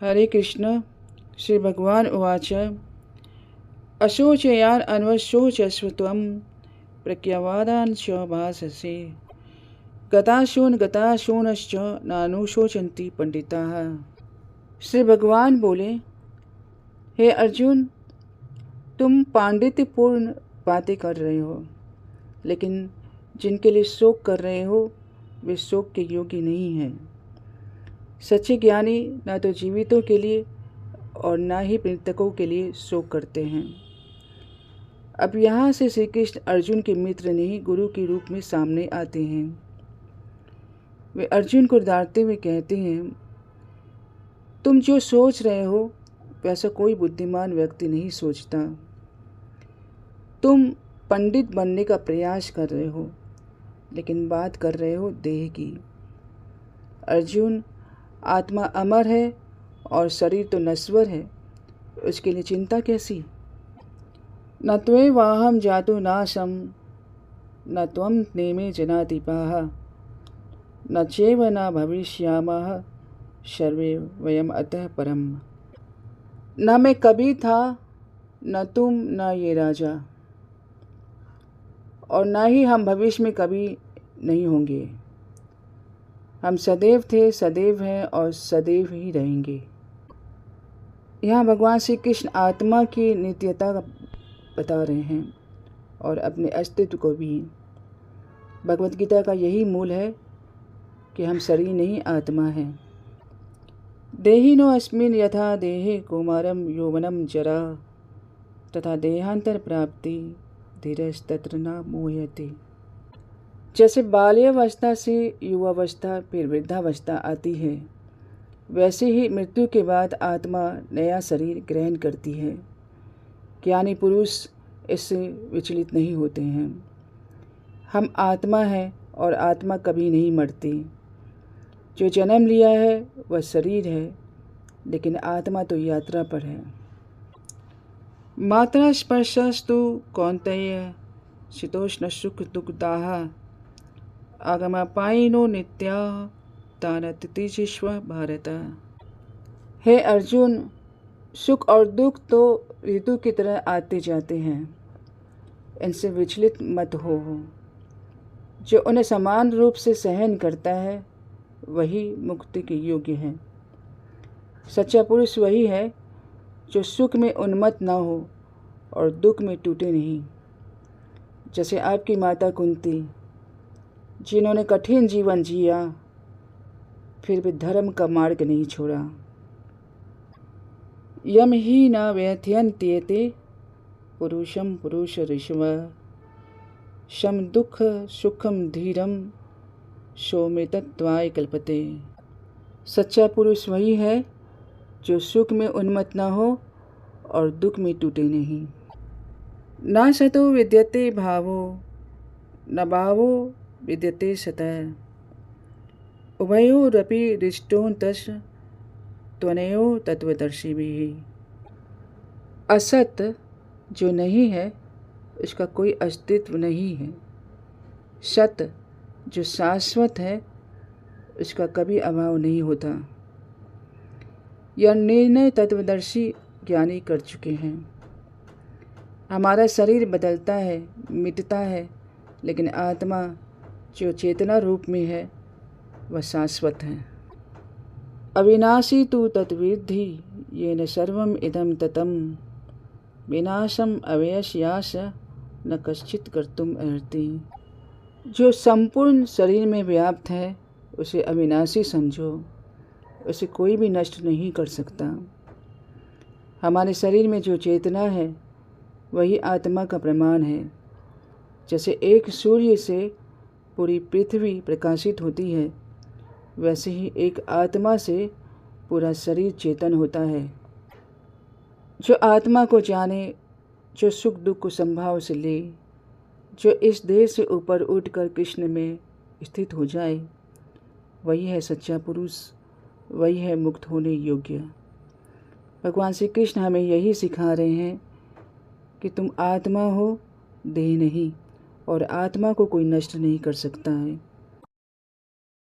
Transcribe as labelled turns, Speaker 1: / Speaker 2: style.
Speaker 1: हरे कृष्ण। श्री भगवान उवाच अशोचयान अन्वशोचस्वत्वं प्रज्ञावादान् च भाससे गताशोनश्च नानुशोचन्ति पंडिताः। श्री भगवान बोले, हे अर्जुन, तुम पांडित्यपूर्ण बातें कर रहे हो, लेकिन जिनके लिए शोक कर रहे हो वे शोक के योग्य नहीं हैं। सच्चे ज्ञानी न तो जीवितों के लिए और न ही मृतकों के लिए शोक करते हैं। अब यहाँ से श्री कृष्ण अर्जुन के मित्र नहीं गुरु के रूप में सामने आते हैं। वे अर्जुन को डांटते हुए कहते हैं, तुम जो सोच रहे हो वैसा कोई बुद्धिमान व्यक्ति नहीं सोचता। तुम पंडित बनने का प्रयास कर रहे हो, लेकिन बात कर रहे हो देह की। अर्जुन, आत्मा अमर है और शरीर तो नश्वर है, उसके लिए चिंता कैसी? न त्वेवाहं जातु नाशं न त्वं नेमे जनाधिपाः न चैव न भविष्यामः सर्वे वयम अतः परम। न मैं कभी था, न तुम, न ये राजा, और न ही हम भविष्य में कभी नहीं होंगे। हम सदैव थे, सदैव हैं और सदैव ही रहेंगे। यहाँ भगवान श्री कृष्ण आत्मा की नित्यता बता रहे हैं और अपने अस्तित्व को भी। भगवद गीता का यही मूल है कि हम शरीर नहीं, आत्मा हैं। देहिनो अस्मिन् यथा देहे कौमारम यौवनम जरा तथा देहांतर प्राप्ति धीरस्तत्र न मोह्यते। जैसे बाल्यावस्था से युवावस्था फिर वृद्धावस्था आती है, वैसे ही मृत्यु के बाद आत्मा नया शरीर ग्रहण करती है। ज्ञानी पुरुष इससे विचलित नहीं होते हैं। हम आत्मा हैं और आत्मा कभी नहीं मरती। जो जन्म लिया है वह शरीर है, लेकिन आत्मा तो यात्रा पर है। मात्रा स्पर्शस्तु कौन्तेय शीतोष्ण सुख दुःखदाः आगमापायिनो नित्या तानतितिजिष्व भारत। हे अर्जुन, सुख और दुख तो ऋतु की तरह आते जाते हैं, इनसे विचलित मत हो। जो उन्हें समान रूप से सहन करता है वही मुक्ति के योग्य है। सच्चा पुरुष वही है जो सुख में उन्मत्त न हो और दुख में टूटे नहीं। जैसे आपकी माता कुंती, जिन्होंने कठिन जीवन जिया फिर भी धर्म का मार्ग नहीं छोड़ा। यम ही न व्यथयन्त्येते पुरुषम पुरुष ऋषभ शम दुख सुखम धीरम सौमितत्वाय कल्पते। सच्चा पुरुष वही है जो सुख में उन्मत्त न हो और दुख में टूटे नहीं। न सतो विद्यते भावो न भावो विद्यते सतः उभयोरपि दृष्टोऽन्तस् त्वनयो तत्वदर्शिभिः। असत जो नहीं है उसका कोई अस्तित्व नहीं है। सत जो शाश्वत है उसका कभी अभाव नहीं होता। यह निर्णय तत्वदर्शी ज्ञानी कर चुके हैं। हमारा शरीर बदलता है, मिटता है, लेकिन आत्मा जो चेतना रूप में है वह शाश्वत है। अविनाशी तु तत्विद्धि येन सर्वम इदं ततं विनाशम अवश्यास न कश्चित् कर्तुम अर्हति। जो संपूर्ण शरीर में व्याप्त है उसे अविनाशी समझो, उसे कोई भी नष्ट नहीं कर सकता। हमारे शरीर में जो चेतना है वही आत्मा का प्रमाण है। जैसे एक सूर्य से पूरी पृथ्वी प्रकाशित होती है, वैसे ही एक आत्मा से पूरा शरीर चेतन होता है। जो आत्मा को जाने, जो सुख दुख को संभाव से ले, जो इस देह से ऊपर उठकर कृष्ण में स्थित हो जाए, वही है सच्चा पुरुष, वही है मुक्त होने योग्य। भगवान श्री कृष्ण हमें यही सिखा रहे हैं कि तुम आत्मा हो, देह नहीं, और आत्मा को कोई नष्ट नहीं कर सकता है।